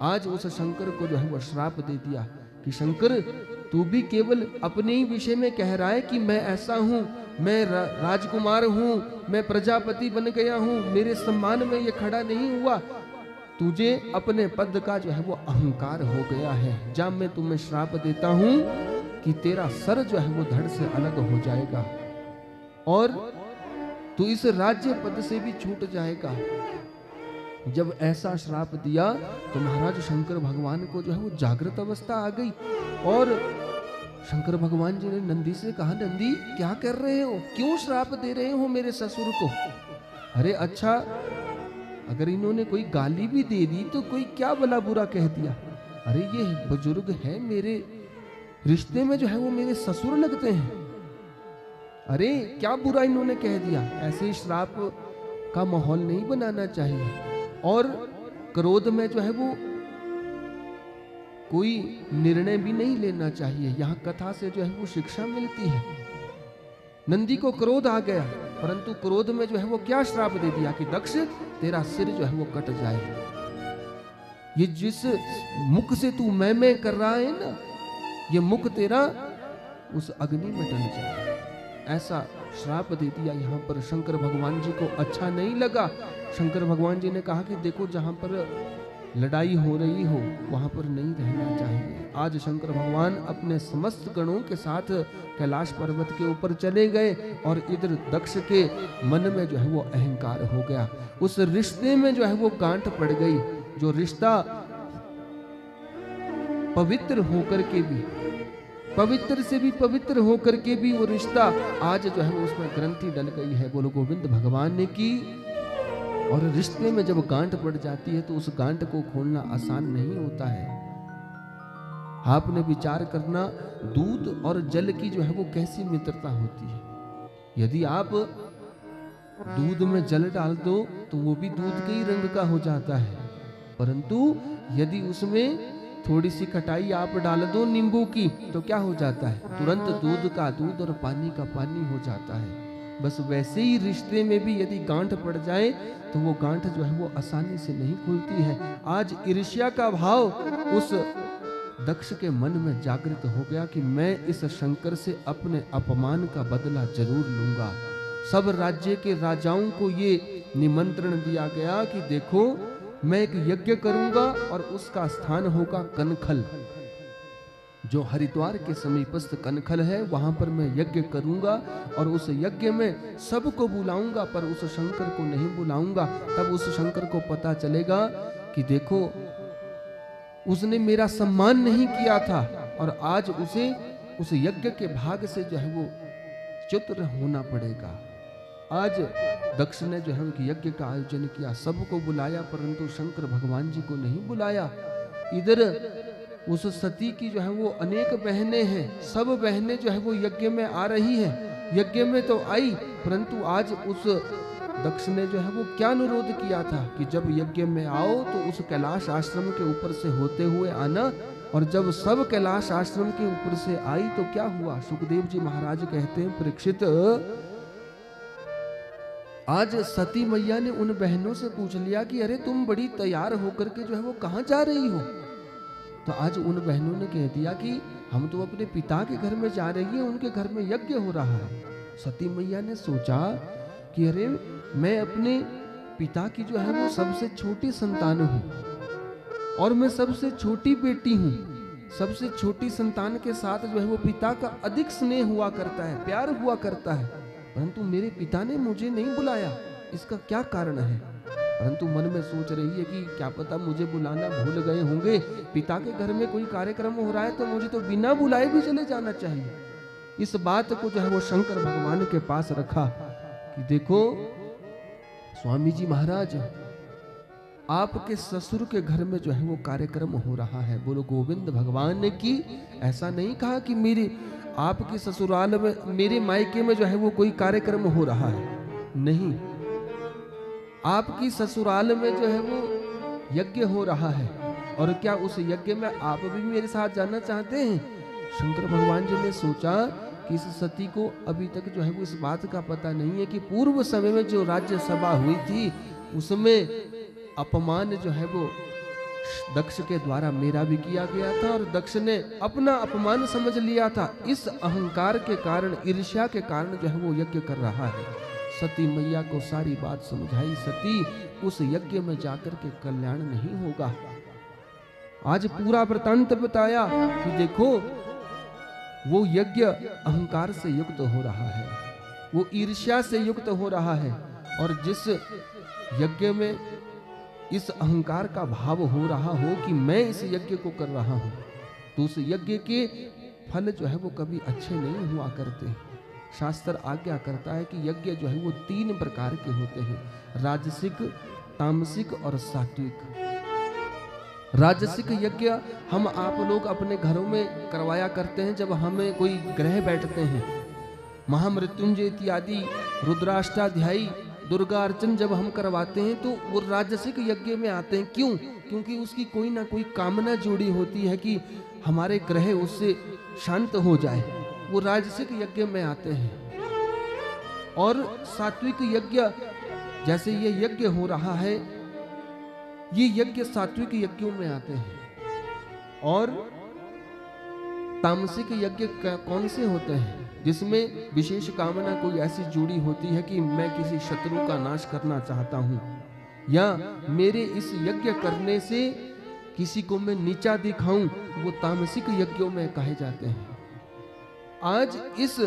आज उस शंकर को जो है वो श्राप दे दिया कि शंकर, तू भी केवल अपने ही विषय में कह रहा है कि मैं ऐसा हूं, मैं राजकुमार हूं, मैं प्रजापति बन गया हूं, मेरे सम्मान में ये खड़ा नहीं हुआ। तुझे अपने पद का जो है वो अहंकार हो गया है। जब मैं तुम्हें श्राप देता हूं कि तेरा सर जो है वो धड़ से अलग हो जाएगा और तू इस राज्य पद से भी छूट जाएगा। जब ऐसा श्राप दिया तो महाराज शंकर भगवान को जो है वो जागृत अवस्था आ गई। और शंकर भगवान जी ने नंदी से कहा, नंदी क्या कर रहे हो, क्यों श्राप दे रहे हो मेरे ससुर को। अरे अच्छा, अगर इन्होंने कोई गाली भी दे दी तो कोई क्या भला बुरा कह दिया। अरे ये बुजुर्ग है, मेरे रिश्ते में जो है वो मेरे ससुर लगते हैं। अरे क्या बुरा इन्होंने कह दिया। ऐसे श्राप का माहौल नहीं बनाना चाहिए। और क्रोध में जो है वो कोई निर्णय भी नहीं लेना चाहिए। यहाँ कथा से जो है वो शिक्षा मिलती है। नंदी को क्रोध आ गया, परंतु क्रोध में जो है वो क्या श्राप दे दिया कि दक्ष, तेरा सिर जो है वो कट जाए। ये जिस मुख से तू मैं कर रहा है ना, ये मुख तेरा उस अग्नि में डल जाए। ऐसा श्राप दे दिया। यहाँ पर शंकर भगवान जी को अच्छा नहीं लगा। शंकर भगवान जी ने कहा कि देखो, जहां पर लड़ाई हो रही हो वहां पर नहीं रहना चाहिए। आज शंकर भगवान अपने समस्त गणों के साथ कैलाश पर्वत के ऊपर चले गए और इधर दक्ष के मन में जो है वो अहंकार हो गया। उस रिश्ते में जो है वो गांठ पड़ गई। जो रिश्ता पवित्र होकर के भी, पवित्र से भी पवित्र होकर के भी वो रिश्ता आज जो है वो उसमें ग्रंथि डल गई है। बोलो गोविंद भगवान ने की। और रिश्ते में जब गांठ पड़ जाती है तो उस गांठ को खोलना आसान नहीं होता है। आपने विचार करना, दूध और जल की जो है वो कैसी मित्रता होती है। यदि आप दूध में जल डाल दो तो वो भी दूध के ही रंग का हो जाता है, परंतु यदि उसमें थोड़ी सी खटाई आप डाल दो नींबू की तो क्या हो जाता है, तुरंत दूध का दूध और पानी का पानी हो जाता है। बस वैसे ही रिश्ते में भी यदि गांठ पड़ जाए तो वो गांठ जो है वो आसानी से नहीं खुलती है। आज ईर्ष्या का भाव उस दक्ष के मन में जागृत हो गया कि मैं इस शंकर से अपने अपमान का बदला जरूर लूंगा। सब राज्य के राजाओं को ये निमंत्रण दिया गया कि देखो मैं एक यज्ञ करूंगा और उसका स्थान होगा कनखल। जो हरिद्वार के समीपस्थ कनखल है वहां पर मैं यज्ञ करूंगा और उस यज्ञ में सबको बुलाऊंगा पर उस शंकर को नहीं बुलाऊंगा। तब उस शंकर को पता चलेगा कि देखो उसने मेरा सम्मान नहीं किया था और आज उसे उस यज्ञ के भाग से जो है वो च्युत होना पड़ेगा। आज दक्ष ने जो है यज्ञ का आयोजन किया, सबको बुलाया, परंतु शंकर भगवान जी को नहीं बुलाया। इधर उस सती की जो है वो अनेक बहनें हैं, सब बहनें जो है वो यज्ञ में आ रही हैं। यज्ञ में तो आई, परंतु आज उस दक्ष ने जो है वो क्या अनुरोध किया था कि जब यज्ञ में आओ तो उस कैलाश आश्रम के ऊपर से होते हुए आना। और जब सब कैलाश आश्रम के ऊपर से आई तो क्या हुआ? सुखदेव जी महाराज कहते हैं, परीक्षित आज सती मैया ने उन बहनों से पूछ लिया कि अरे तुम बड़ी तैयार होकर के जो है वो कहाँ जा रही हो? तो आज उन बहनों ने कह दिया कि हम तो अपने पिता के घर में जा रही हैं, उनके घर में यज्ञ हो रहा है। सती मैया ने सोचा कि अरे मैं अपने पिता की जो है वो सबसे छोटी संतान हूँ और मैं सबसे छोटी बेटी हूँ। सबसे छोटी संतान के साथ जो है वो पिता का अधिक स्नेह हुआ करता है, प्यार हुआ करता है, परंतु मेरे पिता ने मुझे नहीं बुलाया, इसका क्या कारण है? परंतु मन में सोच रही है कि क्या पता मुझे बुलाना भूल गए होंगे, पिता के घर में कोई कार्यक्रम हो रहा है तो मुझे तो बिना बुलाए भी चले जाना चाहिए। इस बात को जो है वो शंकर भगवान के पास रखा कि देखो स्वामी जी महाराज, आपके ससुर के घर में जो है वो कार्यक्रम हो रहा है। बोलो गोविंद भगवान ने की ऐसा नहीं कहा कि मेरे आपके ससुराल में, मेरे मायके में जो है वो कोई कार्यक्रम हो रहा है, नहीं, आपकी ससुराल में जो है वो यज्ञ हो रहा है। और क्या उस यज्ञ में आप भी मेरे साथ जाना चाहते हैं? शंकर भगवान जी ने सोचा कि इस सती को अभी तक जो है वो इस बात का पता नहीं है कि पूर्व समय में जो राज्य सभा हुई थी उसमें अपमान जो है वो दक्ष के द्वारा मेरा भी किया गया था और दक्ष ने अपना अपमान समझ लिया था। इस अहंकार के कारण, ईर्ष्या के कारण जो है वो यज्ञ कर रहा है। सती मैया को सारी बात समझाई। सती, उस यज्ञ में जाकर के कल्याण नहीं होगा। आज पूरा वृतांत बताया कि देखो वो यज्ञ अहंकार से युक्त हो रहा है, वो ईर्ष्या से युक्त हो रहा है। और जिस यज्ञ में इस अहंकार का भाव हो रहा हो कि मैं इस यज्ञ को कर रहा हूं, तो उस यज्ञ के फल जो है वो कभी अच्छे नहीं हुआ करते। शास्त्र आज्ञा करता है कि यज्ञ जो है वो 3 प्रकार के होते हैं, राजसिक, तामसिक और सात्विक। राजसिक यज्ञ हम आप लोग अपने घरों में करवाया करते हैं जब हमें कोई ग्रह बैठते हैं। महामृत्युंजय इत्यादि रुद्राष्टाध्यायी, दुर्गा अर्चन जब हम करवाते हैं तो वो राजसिक यज्ञ में आते हैं। क्यों? क्योंकि उसकी कोई ना कोई कामना जुड़ी होती है कि हमारे ग्रह उससे शांत हो जाए, वो राजसिक यज्ञ में आते हैं। और सात्विक यज्ञ, जैसे ये यज्ञ हो रहा है, ये यज्ञ सात्विक यज्ञों में आते हैं। और तामसिक यज्ञ कौन से होते हैं? जिसमें विशेष कामना कोई ऐसी जुड़ी होती है कि मैं किसी शत्रु का नाश करना चाहता हूं, या मेरे इस यज्ञ करने से किसी को मैं नीचा दिखाऊं, वो तामसिक यज्ञों में कहे जाते हैं। आज इस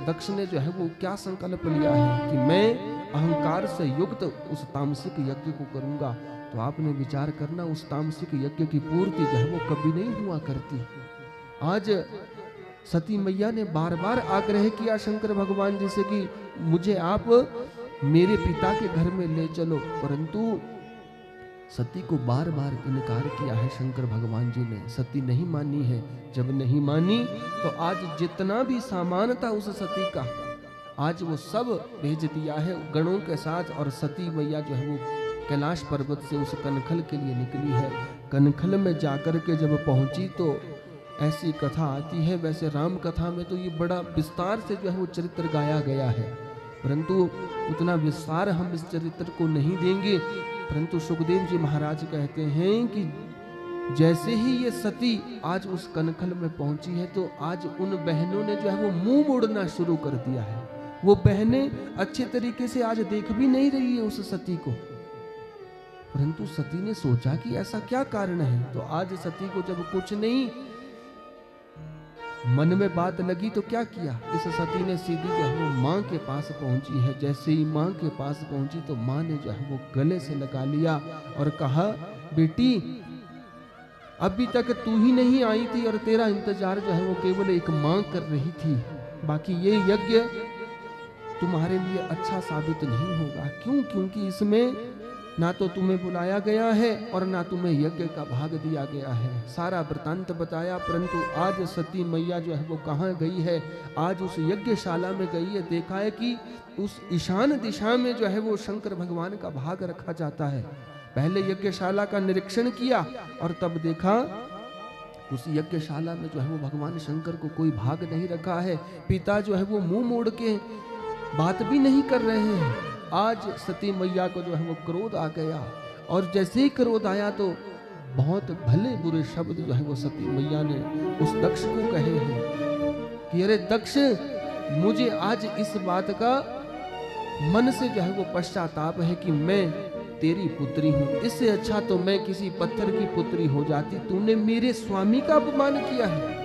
दक्ष ने जो है वो क्या संकल्प लिया है कि मैं अहंकार से युक्त उस तामसिक यज्ञ को करूंगा। तो आपने विचार करना, उस तामसिक यज्ञ की पूर्ति जो है वो कभी नहीं हुआ करती। आज सती मैया ने बार बार आग्रह किया शंकर भगवान जी से कि मुझे आप मेरे पिता के घर में ले चलो, परंतु सती को बार बार इनकार किया है शंकर भगवान जी ने। सती नहीं मानी है। जब नहीं मानी तो आज जितना भी सामान था उस सती का, आज वो सब भेज दिया है गणों के साथ। और सती मैया जो है वो कैलाश पर्वत से उस कनखल के लिए निकली है। कनखल में जाकर के जब पहुंची तो ऐसी कथा आती है, वैसे राम कथा में तो ये बड़ा विस्तार से जो है वो चरित्र गाया गया है, परंतु उतना विस्तार हम इस चरित्र को नहीं देंगे। परंतु सुखदेव जी महाराज कहते हैं कि जैसे ही ये सती आज उस कनखल में पहुंची है तो आज उन बहनों ने जो है वो मुंह मोड़ना शुरू कर दिया है। वो बहनें अच्छे तरीके से आज देख भी नहीं रही है उस सती को। परंतु सती ने सोचा कि ऐसा क्या कारण है। तो आज सती को जब कुछ नहीं मन में बात लगी तो क्या किया, इस सती ने सीधी जो है वो माँ के पास पहुंची है। जैसे ही माँ के पास पहुंची तो माँ ने जो है वो गले से लगा लिया और कहा, बेटी अभी तक तू ही नहीं आई थी और तेरा इंतजार जो है वो केवल एक माँ कर रही थी। बाकी ये यज्ञ तुम्हारे लिए अच्छा साबित नहीं होगा। क्यों? क्योंकि इसमें ना तो तुम्हें बुलाया गया है और ना तुम्हें यज्ञ का भाग दिया गया है। सारा वृतांत बताया, परंतु आज सती मैया जो है वो कहाँ गई है? आज उस यज्ञशाला में गई है। देखा है कि उस ईशान दिशा में जो है वो शंकर भगवान का भाग रखा जाता है। पहले यज्ञशाला का निरीक्षण किया और तब देखा उस यज्ञशाला में जो है वो भगवान शंकर को कोई भाग नहीं रखा है। पिता जो है वो मुंह मोड़ के बात भी नहीं कर रहे हैं। आज सती मैया को जो है वो क्रोध आ गया और जैसे ही क्रोध आया तो बहुत भले बुरे शब्द जो है वो सती मैया ने उस दक्ष को कहे हैं कि अरे दक्ष, मुझे आज इस बात का मन से जो है वो पश्चाताप है कि मैं तेरी पुत्री हूँ। इससे अच्छा तो मैं किसी पत्थर की पुत्री हो जाती। तूने मेरे स्वामी का अपमान किया है।